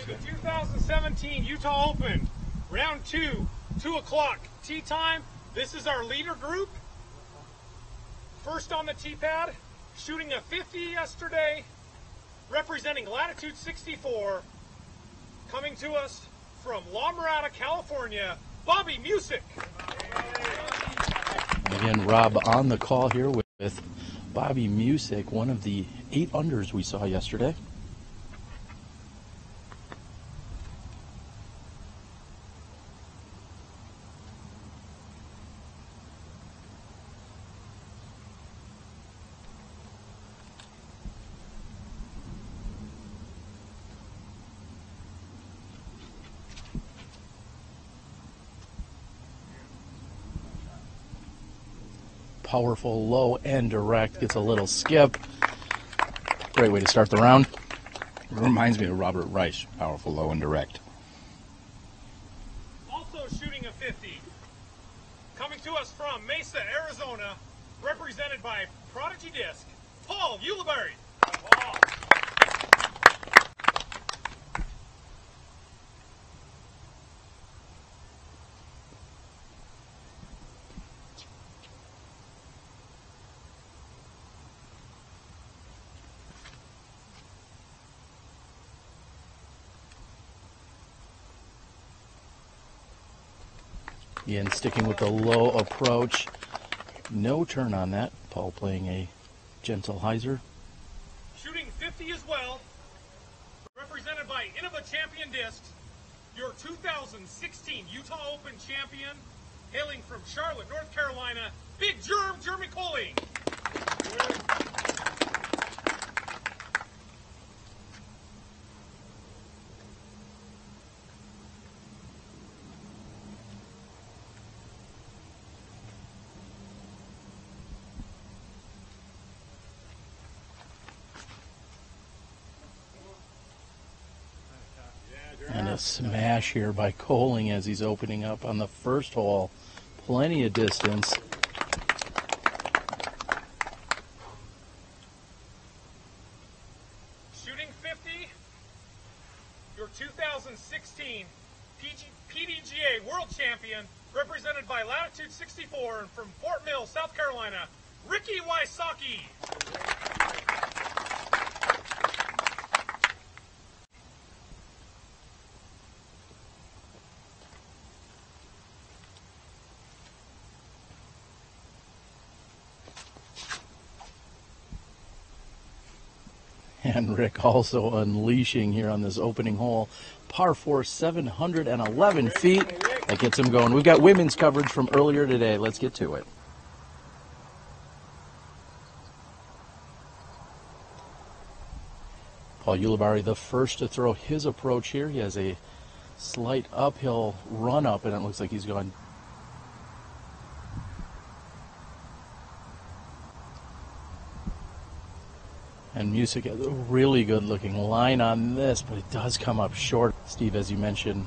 The 2017 Utah Open, round 2, 2 o'clock tee time. This is our leader group. First on the tee pad, shooting a 50 yesterday, representing Latitude 64, coming to us from La Mirada, California, Bobby Musick. Again, Rob on the call here with Bobby Musick, one of the 8 unders we saw yesterday. Powerful, low and direct, gets a little skip. Great way to start the round. It reminds me of Robert Rice, powerful, low and direct. Also shooting a 50. Coming to us from Mesa, Arizona, represented by Prodigy Disc, Paul Ulibarri. Again, sticking with the low approach. No turn on that. Paul playing a gentle hyzer. Shooting 50 as well, represented by Innova Champion Discs, your 2016 Utah Open champion, hailing from Charlotte, North Carolina, Big Jeremy Koling. And a smash here by Koling as he's opening up on the first hole. Plenty of distance. Shooting 50, your 2016 PDGA World Champion, represented by Latitude 64 and from Fort Mill, South Carolina, Ricky Wysocki. And Rick also unleashing here on this opening hole. Par 4, 711 feet. That gets him going. We've got women's coverage from earlier today. Let's get to it. Paul Ulibarri, the first to throw his approach here. He has a slight uphill run up, and it looks like he's gone. And Musick has a really good looking line on this, but it does come up short. Steve, as you mentioned,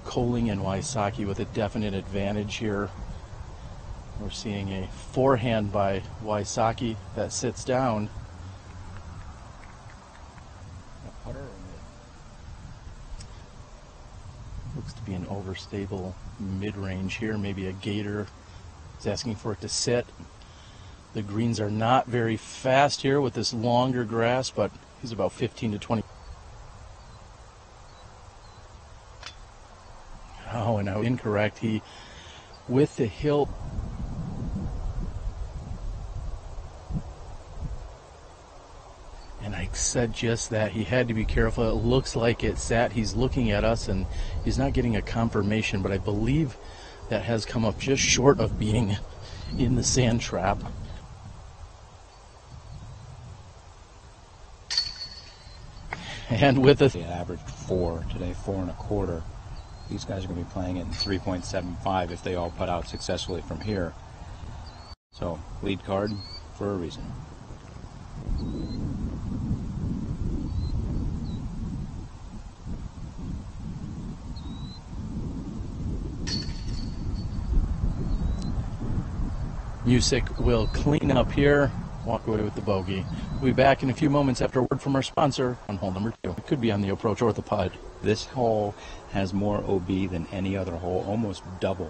Koling and Wysocki with a definite advantage here. We're seeing a forehand by Wysocki that sits down. Looks to be an overstable mid-range here, maybe a gator. He's asking for it to sit. The greens are not very fast here with this longer grass, but he's about 15 to 20. Oh, and now incorrect. He, with the hill. And I said just that. He had to be careful. It looks like it sat. He's looking at us, and he's not getting a confirmation, but I believe that has come up just short of being in the sand trap. And with They averaged 4 today, 4 1/4. These guys are going to be playing it in 3.75 if they all put out successfully from here. So, lead card for a reason. Musick will clean up here. walk away with the bogey. We'll be back in a few moments after a word from our sponsor on hole number 2. It could be on the approach or the putt. This hole has more OB than any other hole, almost double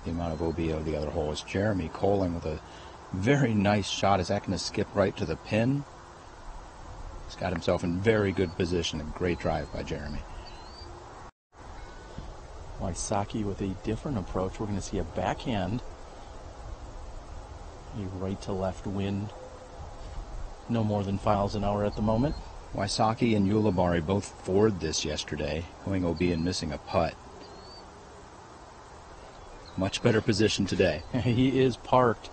the amount of OB of the other hole. It's Jeremy Koling with a very nice shot. Is that going to skip right to the pin? He's got himself in very good position. A great drive by Jeremy. Wysocki with a different approach. We're going to see a backhand, a right to left wind, no more than miles an hour at the moment. Wysocki and Ulibarri both forward this yesterday, going OB and missing a putt. Much better position today. He is parked.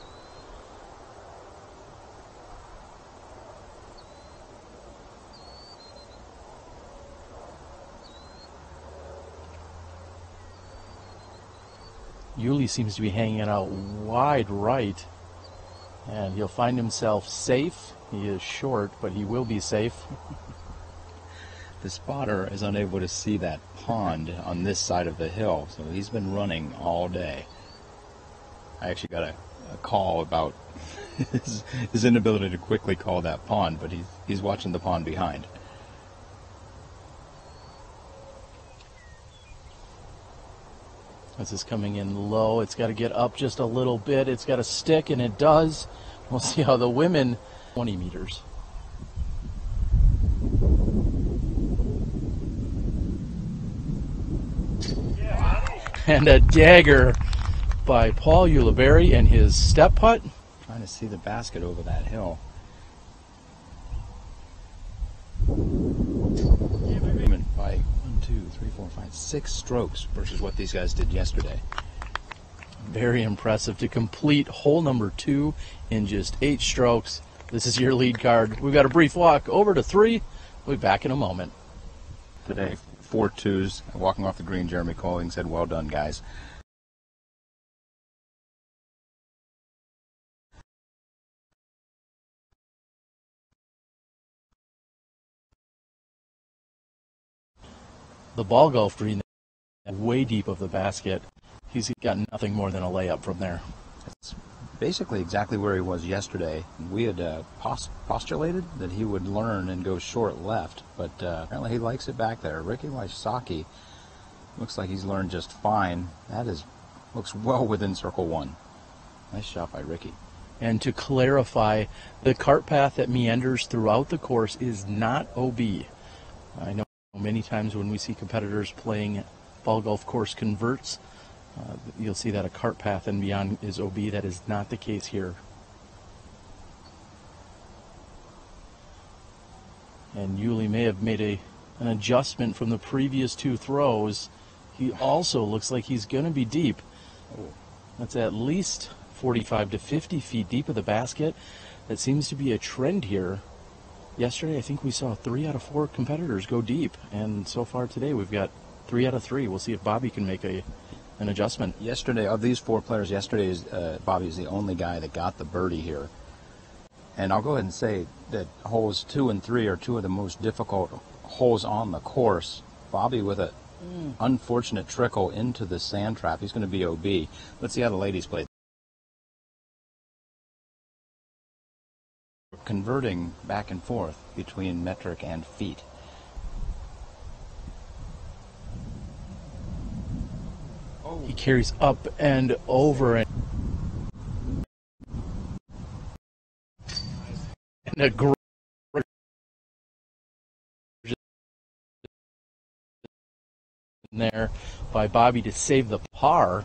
Uli seems to be hanging out wide right, and he'll find himself safe. He is short, but he will be safe. The spotter is unable to see that pond on this side of the hill, so he's been running all day. I actually got a call about his inability to quickly call that pond, but he's watching the pond behind. This is coming in low. It's got to get up just a little bit. It's got to stick, and it does. We'll see how the women, 20 meters. And a dagger by Paul Ulibarri and his step putt. Trying to see the basket over that hill. By 1, 2, 3, 4, 5, 6 strokes versus what these guys did yesterday. Very impressive to complete hole number 2 in just 8 strokes. This is your lead card. We've got a brief walk over to 3. We'll be back in a moment. Today, 4 twos. Walking off the green, Jeremy Koling said, "Well done, guys." The ball golf green, way deep of the basket. He's got nothing more than a layup from there. It's basically exactly where he was yesterday. We had postulated that he would learn and go short left, but apparently he likes it back there. Ricky Wysocki looks like he's learned just fine. Looks well within circle 1. Nice shot by Ricky. And to clarify, the cart path that meanders throughout the course is not OB. I know many times when we see competitors playing ball golf course converts, you'll see that a cart path and beyond is OB. That is not the case here. And Uli may have made an adjustment from the previous 2 throws. He also looks like he's going to be deep. That's at least 45 to 50 feet deep of the basket. That seems to be a trend here. Yesterday, I think we saw 3 out of 4 competitors go deep, and so far today we've got 3 out of 3. We'll see if Bobby can make an adjustment. Yesterday, of these 4 players, yesterday Bobby is the only guy that got the birdie here. And I'll go ahead and say that holes 2 and 3 are 2 of the most difficult holes on the course. Bobby with an unfortunate trickle into the sand trap. He's going to be OB. Let's see how the ladies play. Converting back and forth between metric and feet. He carries up and over and a great there by Bobby to save the par.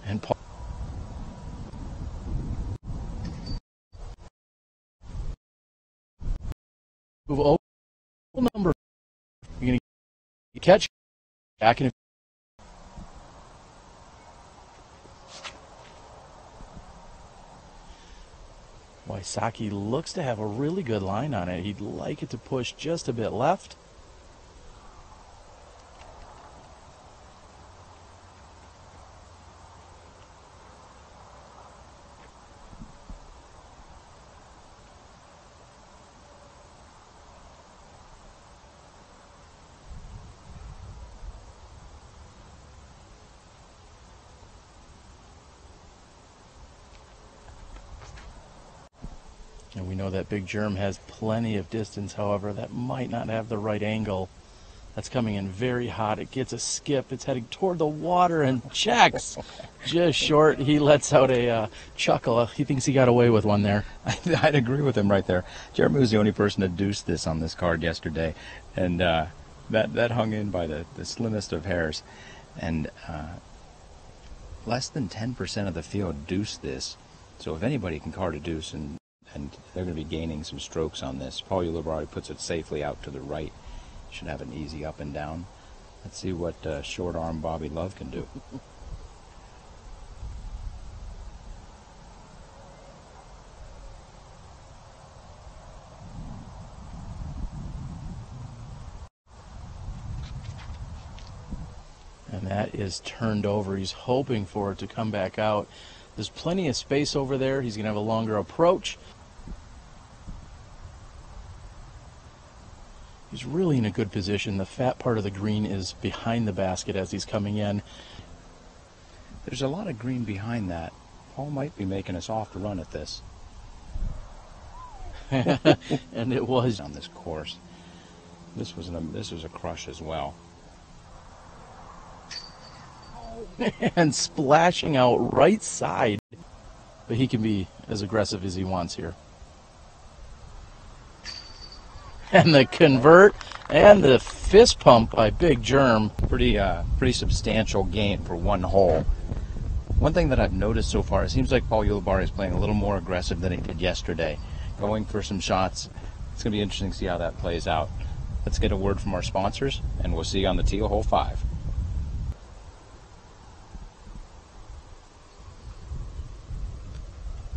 And Paul move over number. You're going to catch back in. Wysocki looks to have a really good line on it. He'd like it to push just a bit left. And we know that Big Germ has plenty of distance, however, that might not have the right angle. That's coming in very hot. It gets a skip. It's heading toward the water and checks. Just short. He lets out a chuckle. He thinks he got away with one there. I'd agree with him right there. Jeremy was the only person to deuce this on this card yesterday. And that hung in by the slimmest of hairs. And less than 10% of the field deuced this. So if anybody can card a deuce, and they're going to be gaining some strokes on this. Paul Ulibarri puts it safely out to the right. Should have an easy up and down. Let's see what short arm Bobby Love can do. And that is turned over. He's hoping for it to come back out. There's plenty of space over there. He's going to have a longer approach. He's really in a good position. The fat part of the green is behind the basket as he's coming in. There's a lot of green behind that. Paul might be making a soft run at this. And it was on this course. This was a crush as well. And splashing out right side. But he can be as aggressive as he wants here. And the convert and the fist pump by Big Germ. Pretty substantial gain for one hole. One thing that I've noticed so far, it seems like Paul Ulibarri is playing a little more aggressive than he did yesterday. Going for some shots. It's going to be interesting to see how that plays out. Let's get a word from our sponsors, and we'll see you on the tee of hole 5.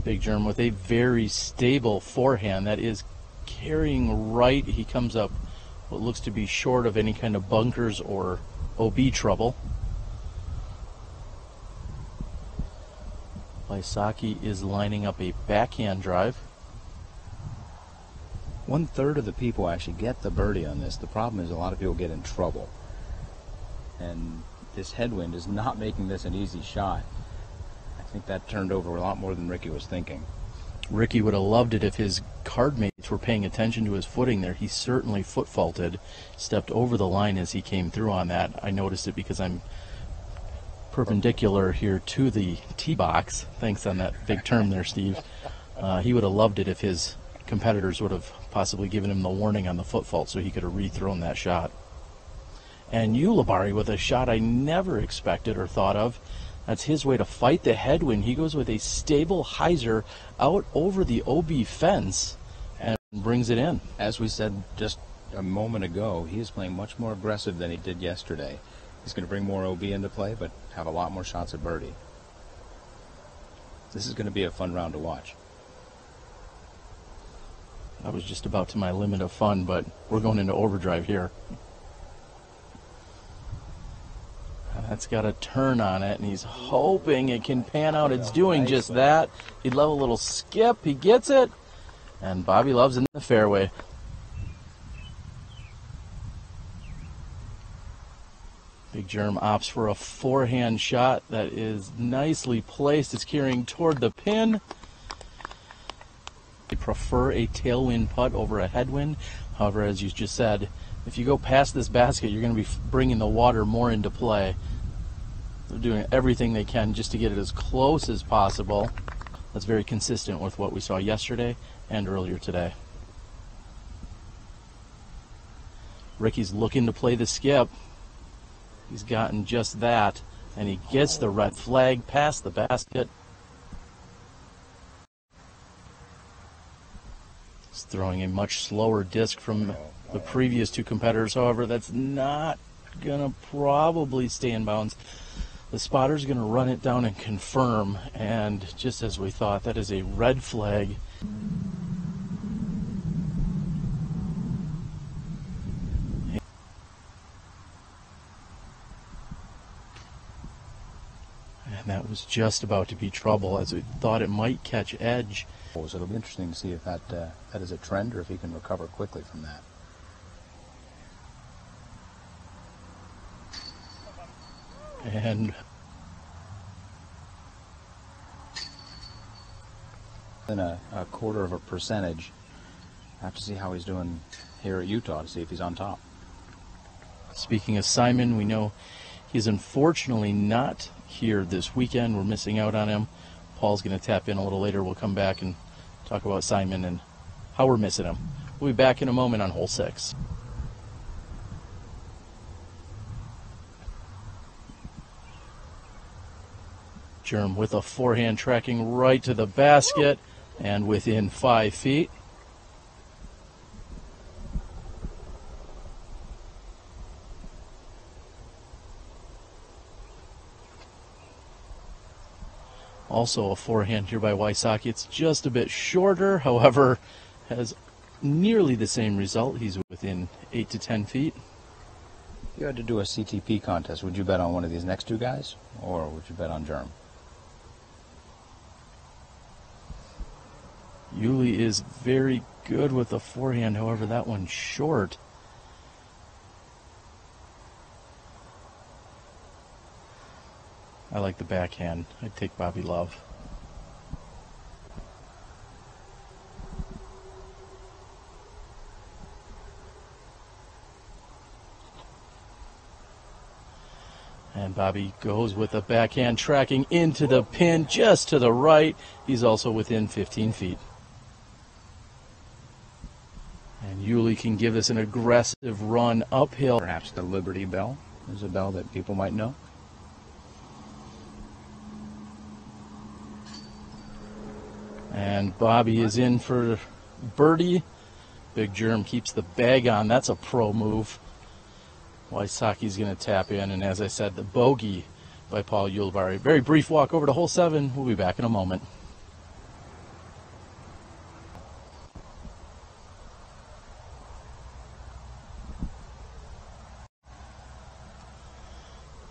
Big Germ with a very stable forehand that is carrying right. He comes up what looks to be short of any kind of bunkers or OB trouble. Wysocki is lining up a backhand drive. 1/3 of the people actually get the birdie on this. The problem is a lot of people get in trouble. And this headwind is not making this an easy shot. I think that turned over a lot more than Ricky was thinking. Ricky would have loved it if his card mates were paying attention to his footing there. He certainly foot faulted, stepped over the line as he came through on that. I noticed it because I'm perpendicular here to the tee box. Thanks on that big term there, Steve. He would have loved it if his competitors would have possibly given him the warning on the foot fault so he could have rethrown that shot. And Ulibarri with a shot I never expected or thought of. That's his way to fight the headwind. He goes with a stable hyzer out over the OB fence and brings it in. As we said just a moment ago, he is playing much more aggressive than he did yesterday. He's going to bring more OB into play, but have a lot more shots at birdie. This is going to be a fun round to watch. I was just about to my limit of fun, but we're going into overdrive here. That's got a turn on it, and he's hoping it can pan out. It's doing just that. He'd love a little skip. He gets it, and Bobby Love's in the fairway. Big Germ opts for a forehand shot that is nicely placed. It's carrying toward the pin. They prefer a tailwind putt over a headwind. However, as you just said, if you go past this basket, you're going to be bringing the water more into play. They're doing everything they can just to get it as close as possible. That's very consistent with what we saw yesterday and earlier today. Ricky's looking to play the skip. He's gotten just that, and he gets the red flag past the basket. He's throwing a much slower disc from the previous two competitors. However, that's not going to probably stay in bounds. The spotter's going to run it down and confirm, and just as we thought, that is a red flag. And that was just about to be trouble, as we thought it might catch edge. So it'll be interesting to see if that is a trend or if he can recover quickly from that. And than a quarter of a percentage. I have to see how he's doing here at Utah to see if he's on top. Speaking of Simon, we know he's unfortunately not here this weekend. We're missing out on him. Paul's going to tap in a little later. We'll come back and talk about Simon and how we're missing him. We'll be back in a moment on hole 6. Germ with a forehand tracking right to the basket and within 5 feet. Also a forehand here by Wysocki. It's just a bit shorter, however, has nearly the same result. He's within 8 to 10 feet. If you had to do a CTP contest, would you bet on one of these next two guys, or would you bet on Germ? Uli is very good with the forehand, however, that one's short. I like the backhand. I'd take Bobby Love. And Bobby goes with the backhand tracking into the pin just to the right. He's also within 15 feet. And Uli can give us an aggressive run uphill. Perhaps the Liberty Bell is a bell that people might know. And Bobby is in for birdie. Big Germ keeps the bag on. That's a pro move. Wysocki's going to tap in, and as I said, the bogey by Paul Ulibarri. Very brief walk over to hole 7. We'll be back in a moment.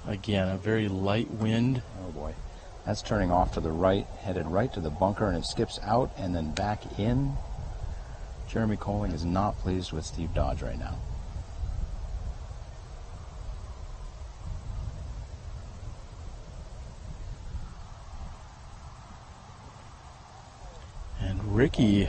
Again, a very light wind. Oh boy. That's turning off to the right, headed right to the bunker, and it skips out and then back in. Jeremy Koling is not pleased with Steve Dodge right now. And Ricky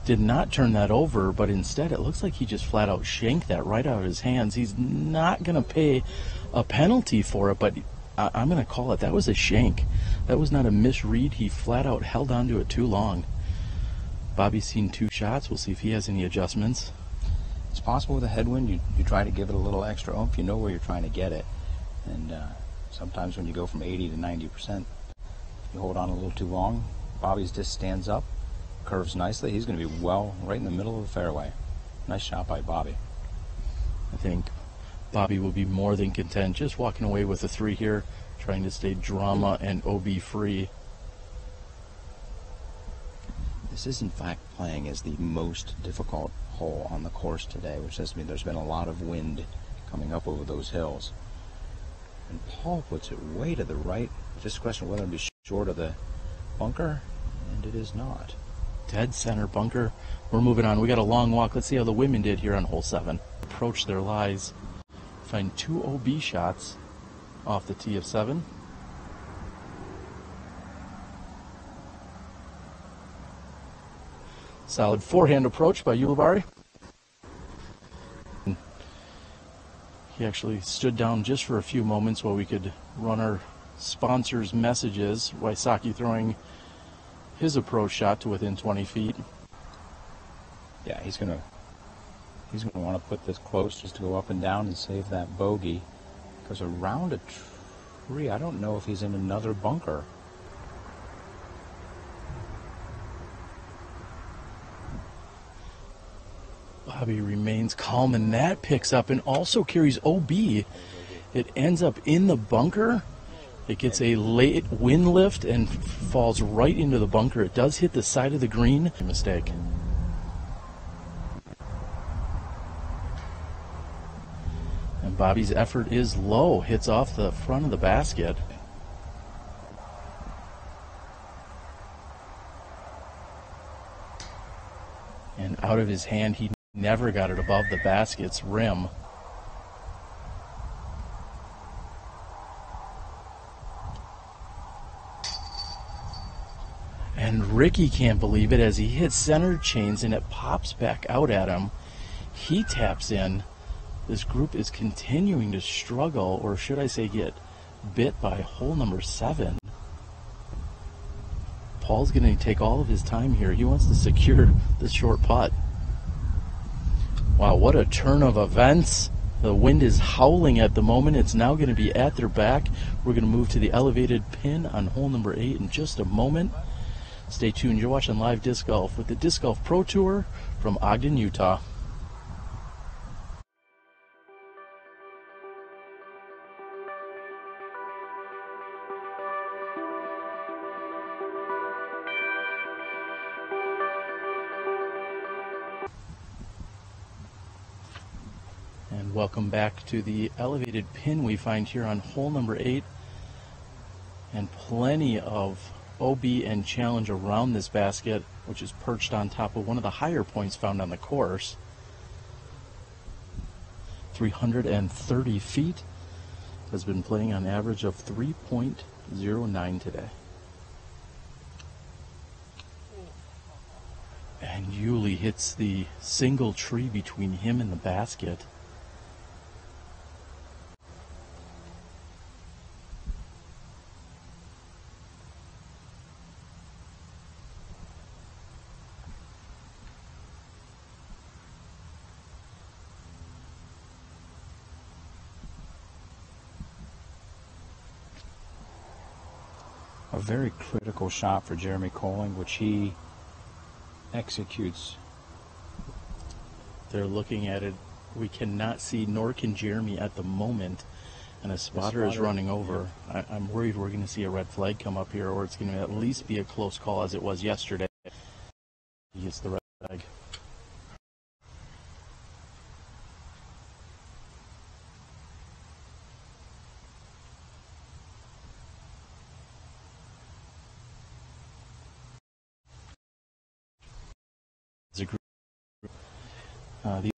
did not turn that over, but instead it looks like he just flat out shanked that right out of his hands. He's not going to pay a penalty for it, but I'm going to call it. That was a shank. That was not a misread. He flat out held onto it too long. Bobby's seen 2 shots. We'll see if he has any adjustments. It's possible with a headwind, you try to give it a little extra oomph. You know where you're trying to get it. And sometimes when you go from 80 to 90%, you hold on a little too long. Bobby's disc stands up, curves nicely. He's going to be well right in the middle of the fairway. Nice shot by Bobby. I think Bobby will be more than content just walking away with a 3 here, trying to stay drama and OB free. This is in fact playing as the most difficult hole on the course today, which says to me there's been a lot of wind coming up over those hills. And Paul puts it way to the right. Just a question of whether it be short of the bunker, and it is not. Dead center bunker. We're moving on. We got a long walk. Let's see how the women did here on hole 7. Approach their lies. Find 2 OB shots off the tee of 7. Solid forehand approach by Ulibarri. He actually stood down just for a few moments while we could run our sponsors' messages. Wysocki throwing his approach shot to within 20 feet. Yeah, he's gonna want to put this close just to go up and down and save that bogey. Because around a tree, I don't know if he's in another bunker. Bobby remains calm, and that picks up and also carries OB. It ends up in the bunker. It gets a late wind lift and falls right into the bunker. It does hit the side of the green. Mistake. And Bobby's effort is low. Hits off the front of the basket. And out of his hand, he never got it above the basket's rim. And Ricky can't believe it as he hits center chains and it pops back out at him. He taps in. This group is continuing to struggle, or should I say get bit by hole number 7. Paul's going to take all of his time here. He wants to secure this short putt. Wow, what a turn of events. The wind is howling at the moment. It's now going to be at their back. We're going to move to the elevated pin on hole number 8 in just a moment. Stay tuned. You're watching Live Disc Golf with the Disc Golf Pro Tour from Ogden, Utah. And welcome back to the elevated pin we find here on hole number 8. And plenty of OB and challenge around this basket, which is perched on top of one of the higher points found on the course. 330 feet. Has been playing on average of 3.09 today. And Uli hits the single tree between him and the basket. A very critical shot for Jeremy Koling, which he executes. They're looking at it. We cannot see, nor can Jeremy at the moment. And a spotter is running over. I'm worried we're going to see a red flag come up here, or it's going to at least be a close call as it was yesterday. He gets the red flag.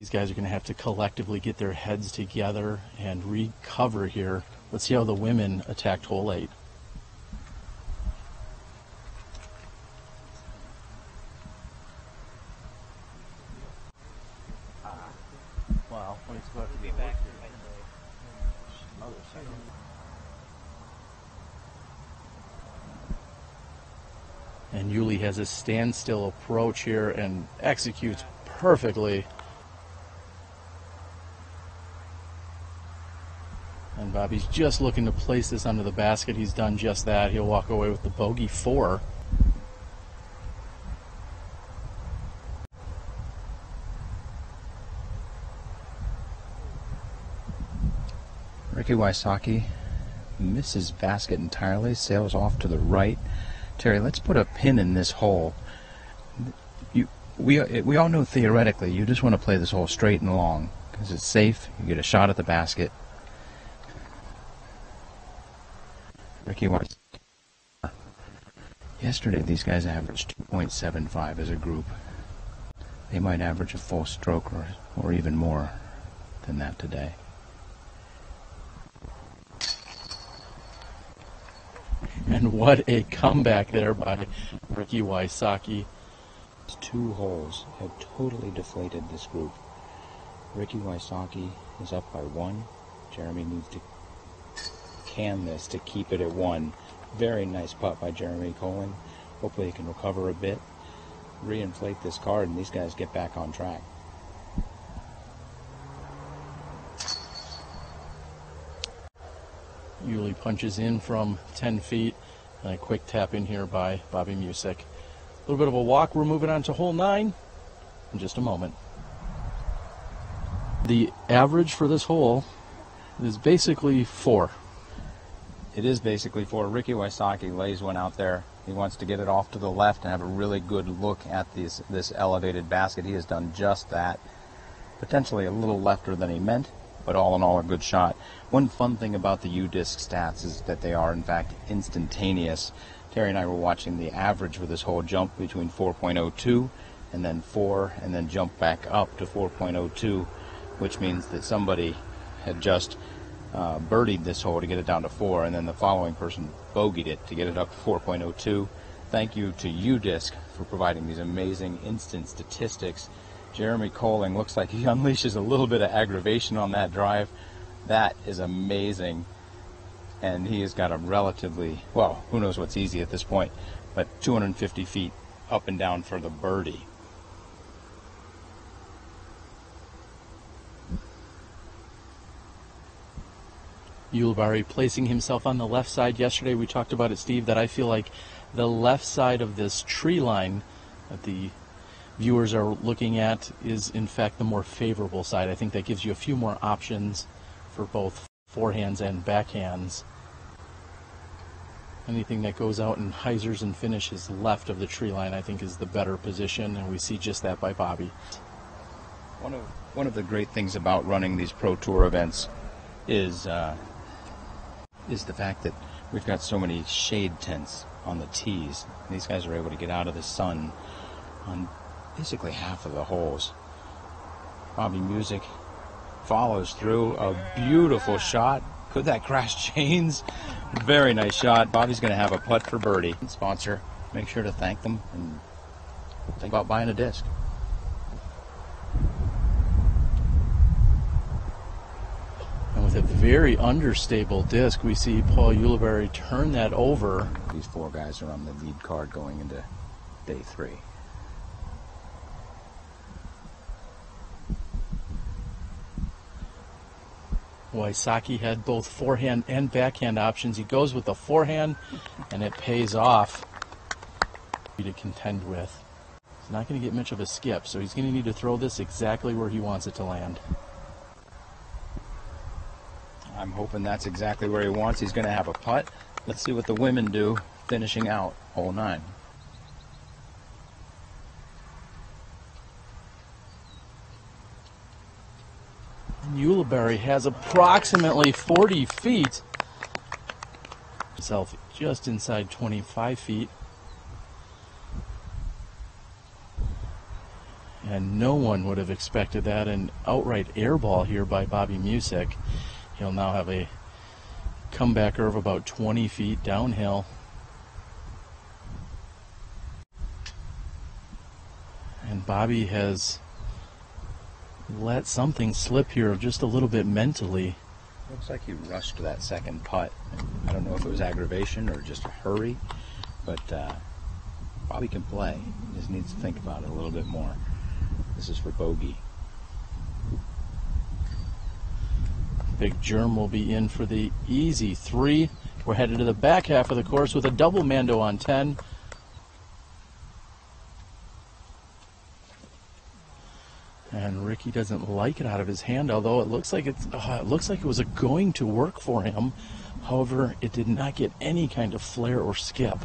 These guys are going to have to collectively get their heads together and recover here. Let's see how the women attacked hole 8. Wow, when it's about to be back here. And Uli has a standstill approach here and executes perfectly. And Bobby's just looking to place this under the basket. He's done just that. He'll walk away with the bogey 4. Ricky Wysocki misses basket entirely, sails off to the right. Terry, let's put a pin in this hole. We all know theoretically you just want to play this hole straight and long because it's safe. You get a shot at the basket. Ricky Wysocki. Yesterday these guys averaged 2.75 as a group. They might average a full stroke or even more than that today. And what a comeback there by Ricky Wysocki. 2 holes have totally deflated this group. Ricky Wysocki is up by 1. Jeremy needs to can this to keep it at 1. Very nice putt by Jeremy Koling. Hopefully he can recover a bit, reinflate this card, and these guys get back on track. Uli punches in from 10 feet, and a quick tap in here by Bobby Musick. A little bit of a walk. We're moving on to hole 9 in just a moment. The average for this hole is basically 4. It is basically 4. Ricky Wysocki lays one out there. He wants to get it off to the left and have a really good look at this elevated basket. He has done just that. Potentially a little lefter than he meant, but all in all a good shot. One fun thing about the U-Disc stats is that they are in fact instantaneous. Terry and I were watching the average for this hole jump between 4.02 and then 4 and then jump back up to 4.02, which means that somebody had just birdied this hole to get it down to 4, and then the following person bogeyed it to get it up to 4.02. thank you to UDisc for providing these amazing instant statistics. Jeremy Koling looks like he unleashes a little bit of aggravation on that drive. That is amazing. And he has got a relatively, well, who knows what's easy at this point, but 250 feet up and down for the birdie. Ulibarri placing himself on the left side. Yesterday we talked about it, Steve, that I feel like the left side of this tree line that the viewers are looking at is in fact the more favorable side. I think that gives you a few more options for both forehands and backhands. Anything that goes out and hyzers and finishes left of the tree line I think is the better position, and we see just that by Bobby. One of the great things about running these Pro Tour events is the fact that we've got so many shade tents on the tees. These guys are able to get out of the sun on basically half of the holes. Bobby Musick follows through a beautiful shot. Could that crash chains? Very nice shot. Bobby's going to have a putt for birdie. Sponsor, make sure to thank them and think about buying a disc. And with a very understable disc, we see Paul Ulibarri turn that over. These four guys are on the lead card going into day 3. Wysocki had both forehand and backhand options. He goes with the forehand, and it pays off to contend with. He's not going to get much of a skip, so he's going to need to throw this exactly where he wants it to land. I'm hoping that's exactly where he wants. He's going to have a putt. Let's see what the women do finishing out hole 9. Ulibarri has approximately 40 feet. Himself just inside 25 feet. And no one would have expected that. An outright air ball here by Bobby Musick. He'll now have a comebacker of about 20 feet downhill. And Bobby has let something slip here just a little bit mentally. Looks like he rushed that second putt. I don't know if it was aggravation or just a hurry, but Bobby can play. He just needs to think about it a little bit more. This is for bogey. Big Germ will be in for the easy 3. We're headed to the back half of the course with a double Mando on 10. And Ricky doesn't like it out of his hand, although it looks like it was going to work for him. However, it did not get any kind of flare or skip.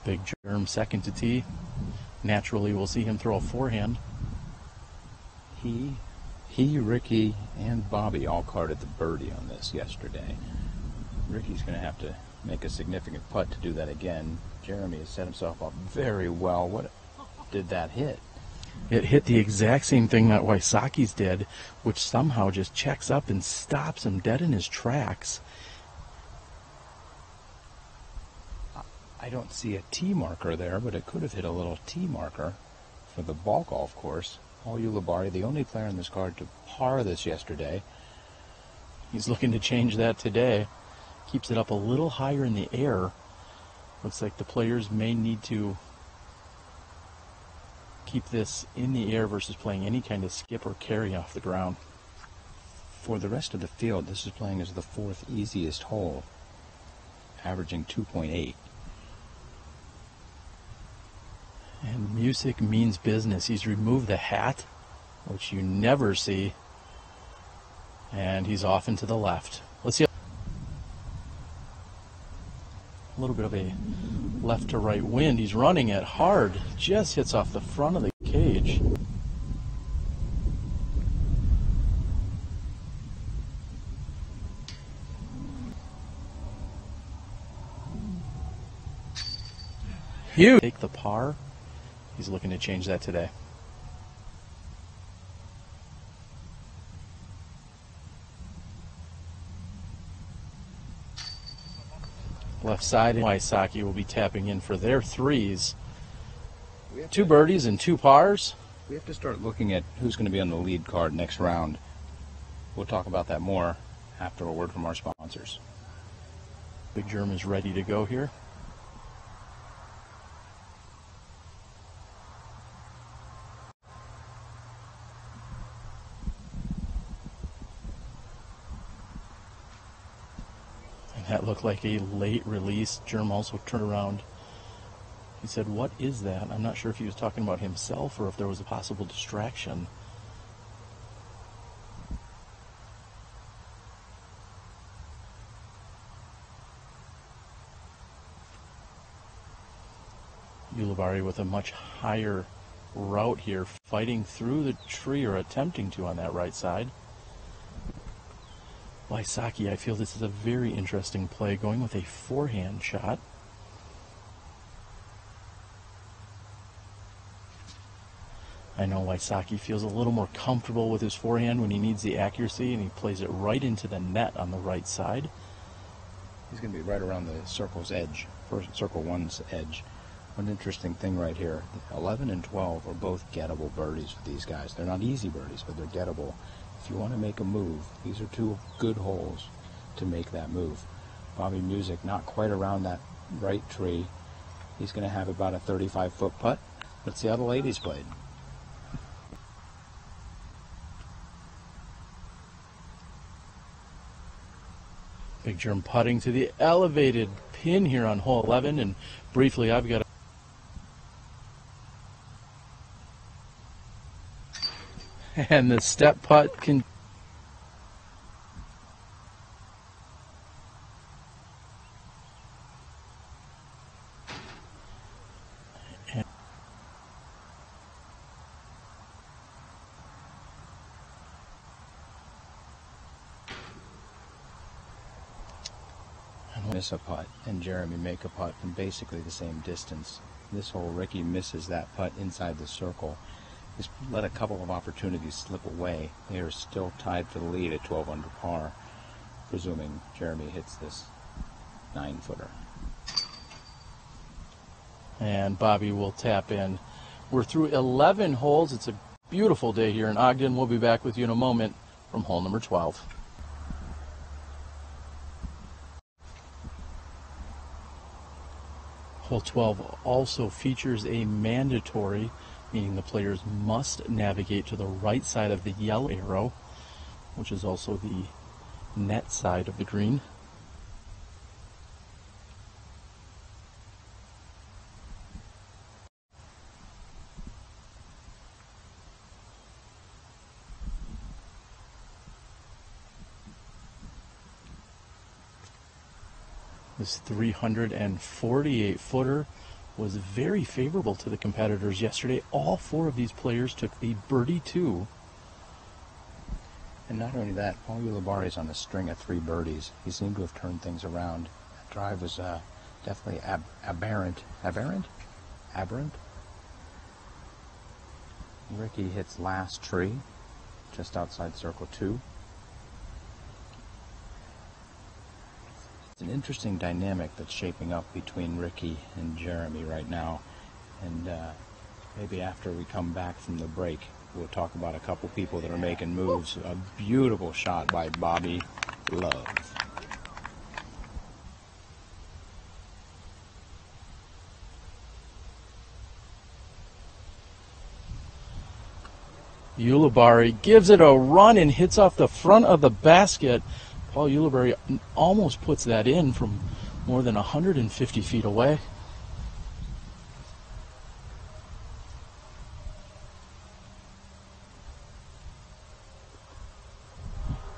Big Germ second to tee. Naturally, we'll see him throw a forehand. He, Ricky, and Bobby all carded the birdie on this yesterday. Ricky's going to have to make a significant putt to do that again. Jeremy has set himself up very well. What did that hit? It hit the exact same thing that Wysocki's did, which somehow just checks up and stops him dead in his tracks. I don't see a tee marker there, but it could have hit a little tee marker for the ball golf course. Paul Ulibarri, the only player in this card to par this yesterday. He's looking to change that today. Keeps it up a little higher in the air. Looks like the players may need to keep this in the air versus playing any kind of skip or carry off the ground. For the rest of the field, this is playing as the 4th easiest hole, averaging 2.8. And Musick means business. He's removed the hat, which you never see, and he's off into the left. Let's see. A little bit of a left to right wind. He's running it hard. Just hits off the front of the cage. Huge. Take the par. He's looking to change that today. left side, and Wysocki will be tapping in for their threes. 2 birdies and 2 pars. We have to start looking at who's going to be on the lead card next round. We'll talk about that more after a word from our sponsors. Big Germ is ready to go here. And that looked like a late release. Germ also turned around. He said, "What is that?" I'm not sure if he was talking about himself or if there was a possible distraction. Ulibarri with a much higher route here, fighting through the tree, or attempting to, on that right side. Wysocki, I feel this is a very interesting play, going with a forehand shot. I know Wysocki feels a little more comfortable with his forehand when he needs the accuracy, and he plays it right into the net on the right side. He's going to be right around the circle's edge, first circle 1's edge. One interesting thing right here, 11 and 12 are both gettable birdies for these guys. They're not easy birdies, but they're gettable. If you want to make a move, these are 2 good holes to make that move. Bobby Musick not quite around that right tree. He's going to have about a 35-foot putt. Let's see how the ladies played. Big Germ putting to the elevated pin here on hole 11, and briefly I've got and the step putt can miss a putt and Jeremy make a putt from basically the same distance. This hole, Ricky misses that putt inside the circle. He's let a couple of opportunities slip away. They are still tied for the lead at 12 under par, presuming Jeremy hits this 9-footer. And Bobby will tap in. We're through 11 holes. It's a beautiful day here in Ogden. We'll be back with you in a moment from hole number 12. Hole 12 also features a mandatory, meaning the players must navigate to the right side of the yellow arrow, which is also the net side of the green. This 348-footer was very favorable to the competitors yesterday. All 4 of these players took a birdie 2. And not only that, Paul Ulibarri is on a string of 3 birdies. He seemed to have turned things around. That drive was definitely aberrant. Ricky hits last tree, just outside circle 2. It's an interesting dynamic that's shaping up between Ricky and Jeremy right now, and maybe after we come back from the break, we'll talk about a couple people that are making moves. A beautiful shot by Bobby Love. Ulibarri gives it a run and hits off the front of the basket. Paul Ulibarri almost puts that in from more than 150 feet away.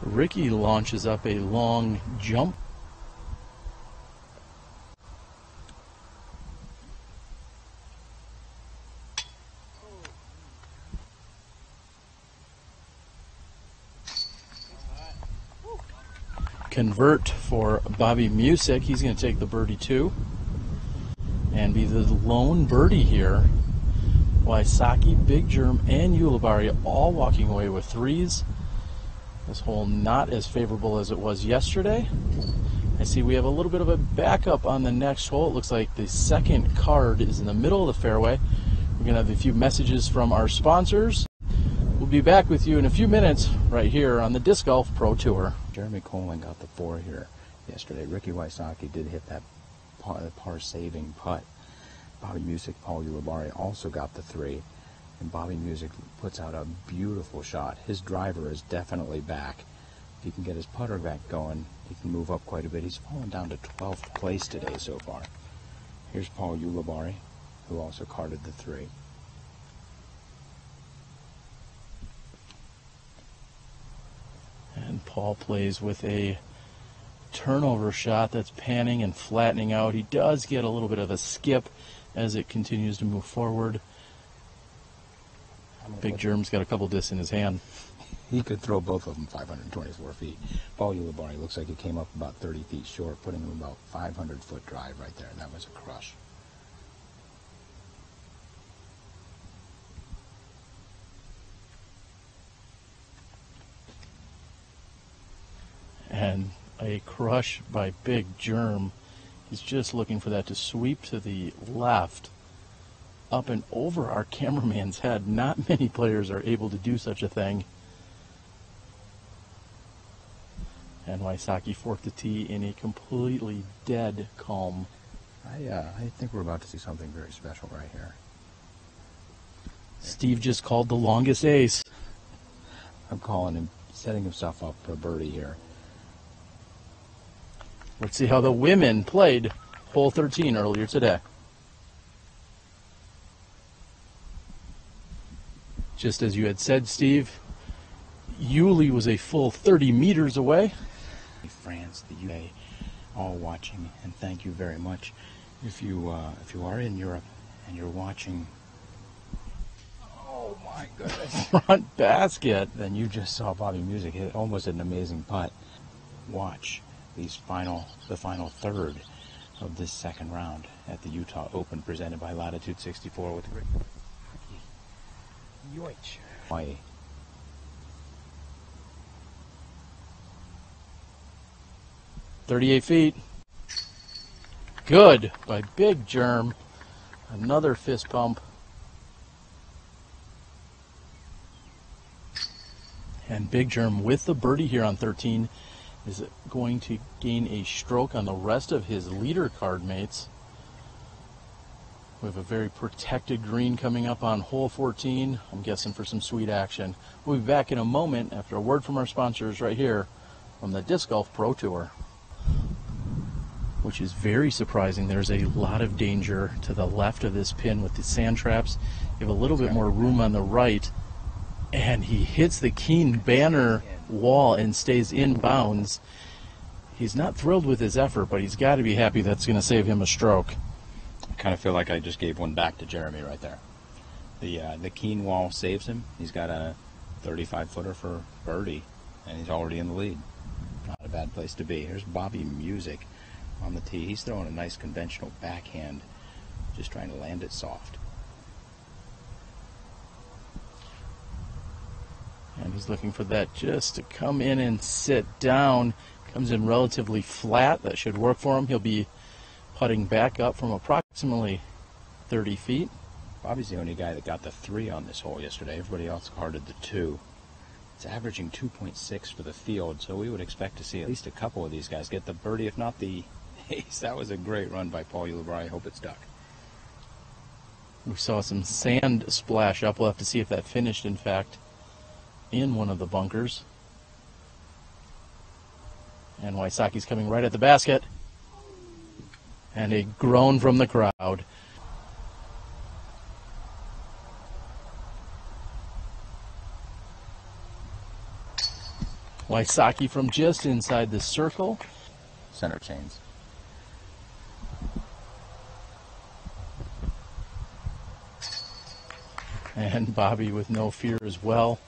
Ricky launches up a long jump. Convert for Bobby Musick. He's going to take the birdie 2 and be the lone birdie here. Wysocki, Big Germ, and Ulibarri all walking away with 3s. This hole not as favorable as it was yesterday. I see we have a little bit of a backup on the next hole. It looks like the second card is in the middle of the fairway. We're going to have a few messages from our sponsors. We'll be back with you in a few minutes right here on the Disc Golf Pro Tour. Jeremy Koling got the 4 here yesterday. Ricky Wysocki did hit that par-saving putt. Bobby Musick, Paul Ulibarri also got the 3. And Bobby Musick puts out a beautiful shot. His driver is definitely back. If he can get his putter back going, he can move up quite a bit. He's fallen down to 12th place today so far. Here's Paul Ulibarri, who also carded the 3. And Paul plays with a turnover shot that's panning and flattening out. He does get a little bit of a skip as it continues to move forward. Big Germ's got a couple discs in his hand. He could throw both of them 524 feet. Paul Ulibarri looks like he came up about 30 feet short, putting him about 500-foot drive right there, and that was a crush. And a crush by Big Germ. He's just looking for that to sweep to the left, up and over our cameraman's head. Not many players are able to do such a thing. And Wysocki forked the tee in a completely dead calm. I think we're about to see something very special right here. Steve just called the longest ace. I'm calling him, setting himself up for a birdie here. Let's see how the women played hole 13 earlier today. Just as you had said, Steve, Yuli was a full 30 meters away. France, the UK, all watching, and thank you very much. If you are in Europe and you're watching, oh my goodness, Front basket. then you just saw Bobby Musick hit almost an amazing putt. Watch the final third of this second round at the Utah Open, presented by Latitude 64 with Rick. Yoich. Hawaii. .38 feet. Good by Big Germ. Another fist pump. And Big Germ with the birdie here on 13 is going to gain a stroke on the rest of his leader card mates. We have a very protected green coming up on hole 14. I'm guessing for some sweet action. We'll be back in a moment after a word from our sponsors right here from the Disc Golf Pro Tour. Which is very surprising. There's a lot of danger to the left of this pin with the sand traps. You have a little bit more room on the right, and he hits the Keen banner wall and stays in bounds. He's not thrilled with his effort, but he's got to be happy that's going to save him a stroke. I kind of feel like I just gave one back to Jeremy right there. The Keen wall saves him. He's got a 35-footer for birdie, and he's already in the lead. Not a bad place to be. Here's Bobby Musick on the tee. He's throwing a nice conventional backhand, just trying to land it soft. And he's looking for that just to come in and sit down. Comes in relatively flat. That should work for him. He'll be putting back up from approximately 30 feet. Bobby's the only guy that got the 3 on this hole yesterday. Everybody else carded the 2. It's averaging 2.6 for the field, so we would expect to see at least a couple of these guys get the birdie, if not the ace. That was a great run by Paul Ulibarri. I hope it stuck. We saw some sand splash up. We'll have to see if that finished, in fact, in one of the bunkers. And Wysocki's coming right at the basket. And a groan from the crowd. Wysocki from just inside the circle. Center chains. And Bobby with no fear as well.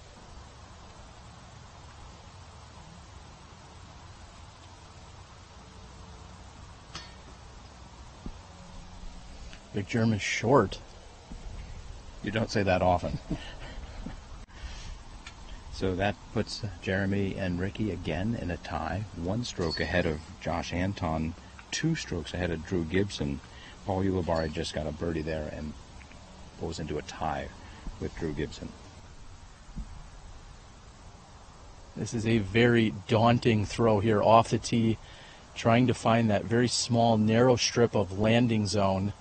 Big Germ is short. You don't say that often. So that puts Jeremy and Ricky again in a tie, 1 stroke ahead of Josh Anton, 2 strokes ahead of Drew Gibson. Paul Ulibarri just got a birdie there and goes into a tie with Drew Gibson. This is a very daunting throw here off the tee, trying to find that very small, narrow strip of landing zone.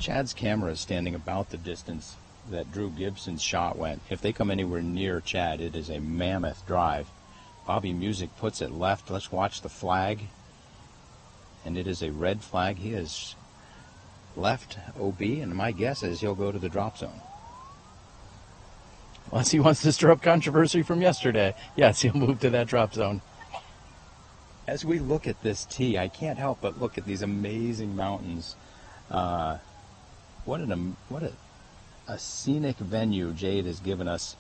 Chad's camera is standing about the distance that Drew Gibson's shot went. If they come anywhere near Chad, it is a mammoth drive. Bobby Musick puts it left. Let's watch the flag. And it is a red flag. He has left OB, and my guess is he'll go to the drop zone. Unless he wants to stir up controversy from yesterday. Yes, he'll move to that drop zone. As we look at this tee, I can't help but look at these amazing mountains. What a scenic venue Jade has given us.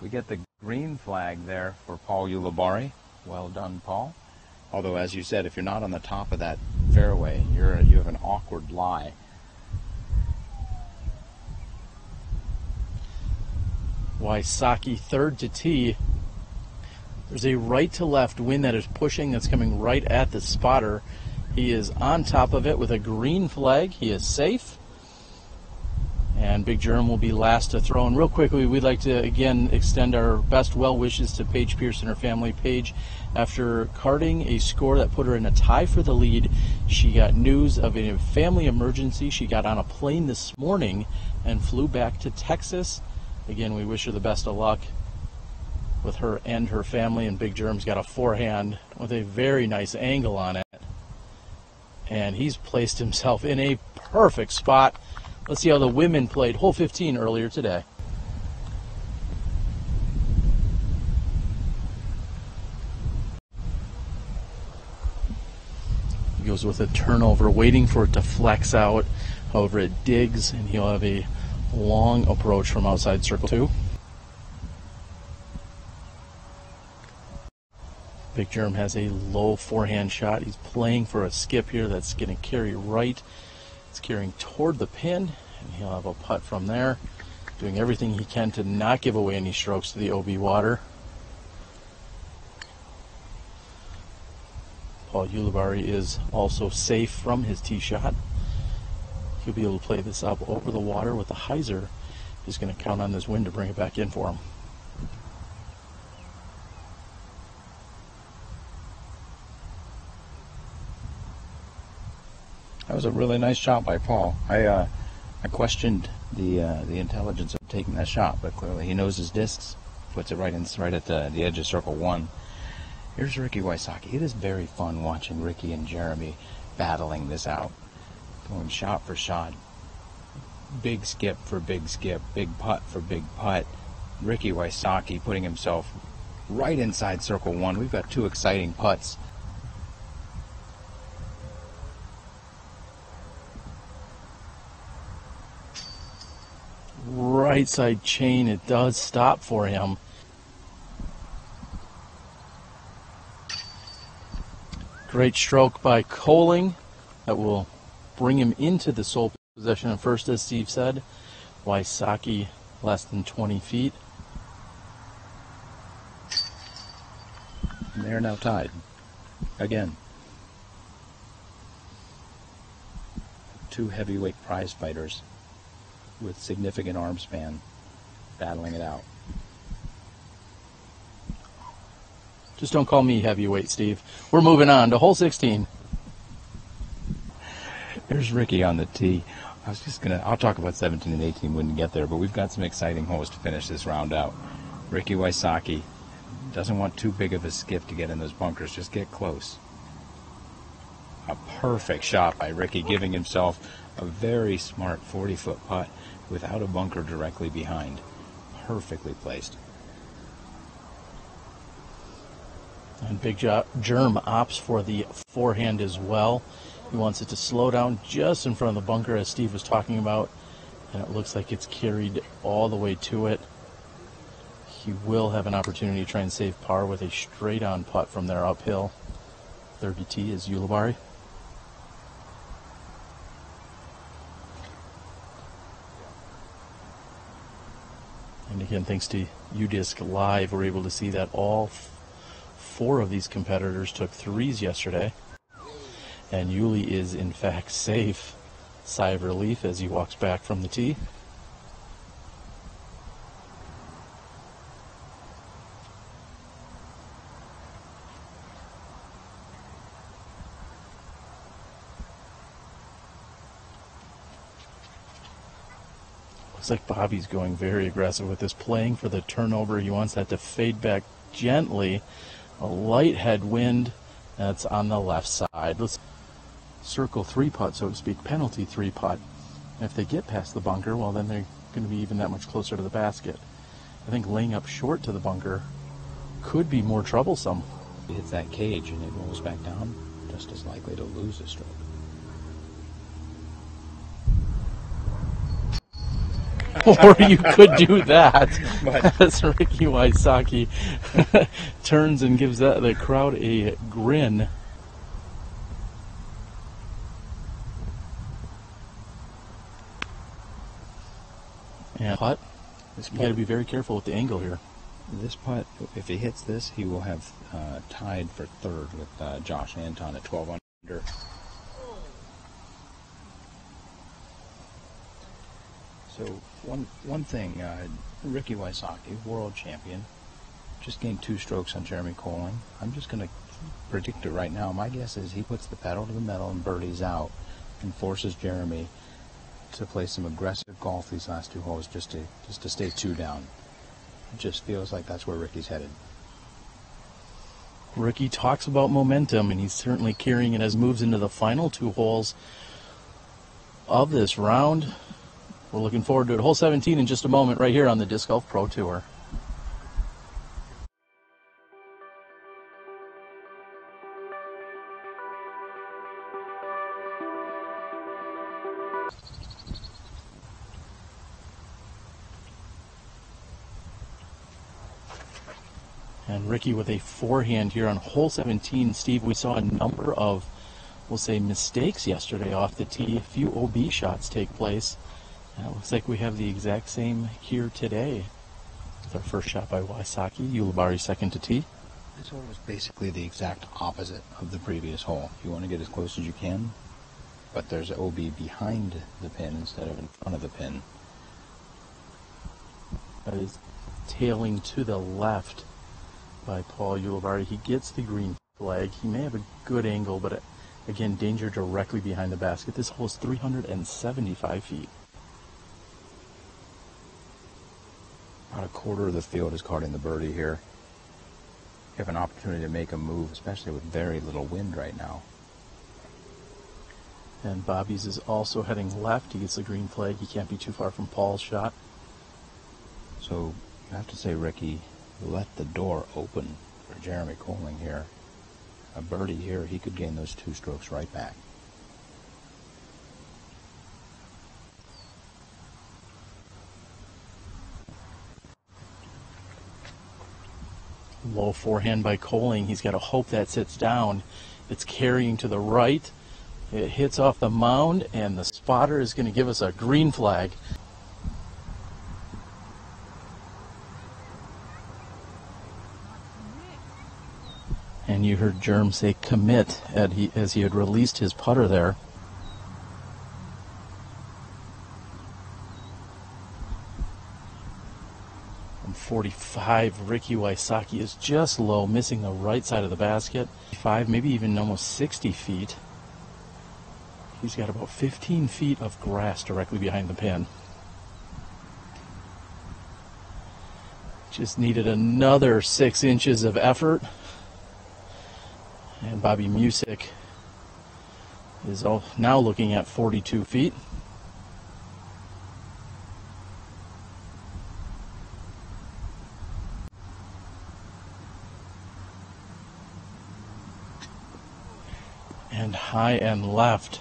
We get the green flag there for Paul Ulibarri. Well done, Paul. Although, as you said, if you're not on the top of that fairway, you have an awkward lie. Wysocki third to tee. There's a right to left wind that is pushing, that's coming right at the spotter. He is on top of it with a green flag. He is safe. And Big Germ will be last to throw. And real quickly, we'd like to again extend our best well wishes to Paige Pierce and her family. Paige, after carding a score that put her in a tie for the lead, she got news of a family emergency. She got on a plane this morning and flew back to Texas. Again, we wish her the best of luck with her and her family. And Big Germ's got a forehand with a very nice angle on it. And he's placed himself in a perfect spot. Let's see how the women played hole 15 earlier today. He goes with a turnover, waiting for it to flex out. However, it digs, and he'll have a long approach from outside circle 2. Big Germ has a low forehand shot. He's playing for a skip here that's going to carry right. It's carrying toward the pin, and he'll have a putt from there, doing everything he can to not give away any strokes to the OB water. Paul Ulibarri is also safe from his tee shot. He'll be able to play this up over the water with the hyzer. He's going to count on this wind to bring it back in for him. That was a really nice shot by Paul. I questioned the intelligence of taking that shot, but clearly he knows his discs. Puts it right at the edge of circle 1. Here's Ricky Wysocki. It is very fun watching Ricky and Jeremy battling this out, going shot for shot, big skip for big skip, big putt for big putt. Ricky Wysocki putting himself right inside circle 1. We've got 2 exciting putts. Right side chain, it does stop for him. Great stroke by Koling that will bring him into the sole possession at first, as Steve said. Wysocki less than 20 feet. And they're now tied again. 2 heavyweight prize fighters with significant arm span battling it out. Just don't call me heavyweight, Steve. We're moving on to hole 16. There's Ricky on the tee. I'll talk about 17 and 18 when we get there, but we've got some exciting holes to finish this round out. Ricky Wysocki doesn't want too big of a skip to get in those bunkers. Just get close. A perfect shot by Ricky, giving himself a very smart 40-foot putt without a bunker directly behind. Perfectly placed. And Big Germ opts for the forehand as well. He wants it to slow down just in front of the bunker, as Steve was talking about, and it looks like it's carried all the way to it. He will have an opportunity to try and save par with a straight-on putt from there uphill. 30 tee is Ulibarri. And Again, thanks to UDisc Live, we're able to see that all four of these competitors took threes yesterday. And Uli is, in fact, safe. Sigh of relief as he walks back from the tee. Looks like Bobby's going very aggressive with this, playing for the turnover. He wants that to fade back gently. A light headwind. That's on the left side. Let's circle three putt, so to speak, penalty three putt. And if they get past the bunker, well, then they're going to be even that much closer to the basket. I think laying up short to the bunker could be more troublesome. It hits that cage and it rolls back down, just as likely to lose a stroke. Or you could do that. As Ricky Wysocki turns and gives the crowd a grin. And putt, you got to be very careful with the angle here. This putt, if he hits this, he will have tied for third with Josh Anton at 12 under. So one thing, Ricky Wysocki, world champion, just gained 2 strokes on Jeremy Koling. I'm just going to predict it right now. My guess is he puts the pedal to the metal and birdies out and forces Jeremy to play some aggressive golf these last 2 holes just to stay 2 down. It just feels like that's where Ricky's headed. Ricky talks about momentum, and he's certainly carrying it as moves into the final 2 holes of this round. We're looking forward to it. Hole 17 in just a moment right here on the Disc Golf Pro Tour. And Ricky with a forehand here on hole 17. Steve, we saw a number of, we'll say, mistakes yesterday off the tee. A few OB shots take place. And it looks like we have the exact same here today. With our first shot by Wysocki, Ulibarri second to tee. This hole was basically the exact opposite of the previous hole. You want to get as close as you can, but there's an OB behind the pin instead of in front of the pin. That is tailing to the left by Paul Ulibarri. He gets the green flag. He may have a good angle, but again, danger directly behind the basket. This hole is 375 feet. About a quarter of the field is caught in the birdie here. You have an opportunity to make a move, especially with very little wind right now. And Bobby's is also heading left. He gets the green flag. He can't be too far from Paul's shot. So you have to say, Ricky, let the door open for Jeremy Koling here. A birdie here, he could gain those 2 strokes right back. Low forehand by Koling. He's got to hope that sits down. It's carrying to the right. It hits off the mound, and the spotter is going to give us a green flag. And you heard Germ say commit as he had released his putter there. From 45, Ricky Wysocki is just low, missing the right side of the basket. 5, maybe even almost 60 feet. He's got about 15 feet of grass directly behind the pin. Just needed another 6 inches of effort. And Bobby Musick is now looking at 42 feet. And high and left.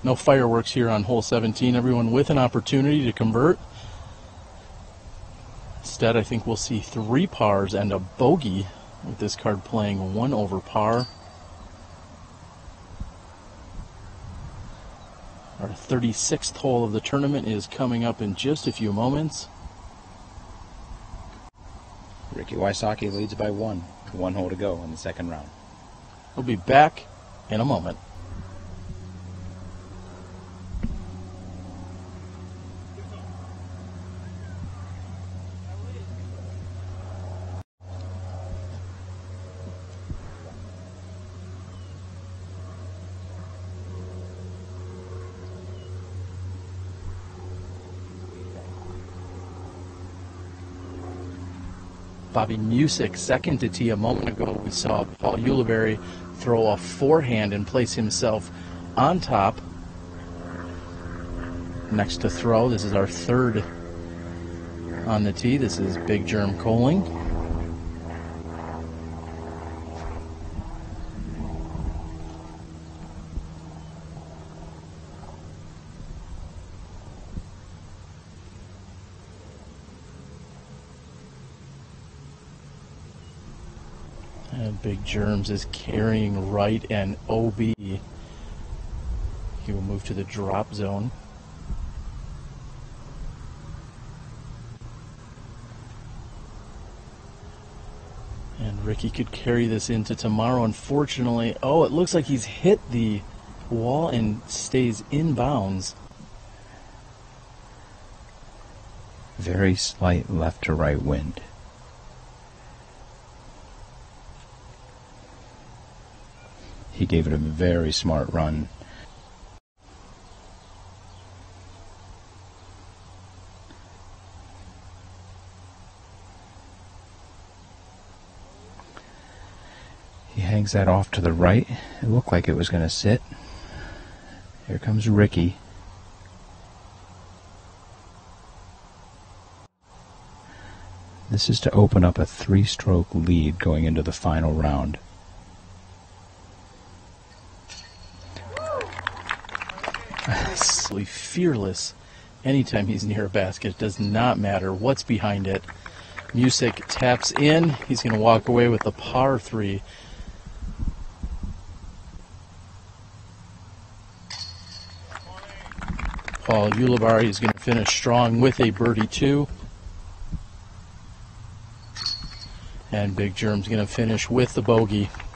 No fireworks here on hole 17. Everyone with an opportunity to convert. Instead, I think we'll see 3 pars and a bogey, with this card playing 1 over par. Our 36th hole of the tournament is coming up in just a few moments. Ricky Wysocki leads by 1. 1 hole to go in the second round. We'll be back in a moment. Bobby Musick second to tee. A moment ago we saw Paul Ulibarri throw a forehand and place himself on top. Next to throw, this is our third on the tee. This is Big Germ Koling. And Big Germs is carrying right and OB. He will move to the drop zone. And Ricky could carry this into tomorrow. Unfortunately, oh, it looks like he's hit the wall and stays in bounds. Very slight left to right wind. He gave it a very smart run. He hangs that off to the right. It looked like it was going to sit. Here comes Ricky. This is to open up a 3-stroke lead going into the final round. Absolutely fearless anytime he's near a basket. It does not matter what's behind it. Musick taps in. He's going to walk away with a par 3. Paul Ulibarri is going to finish strong with a birdie 2. And Big Germ's going to finish with the bogey.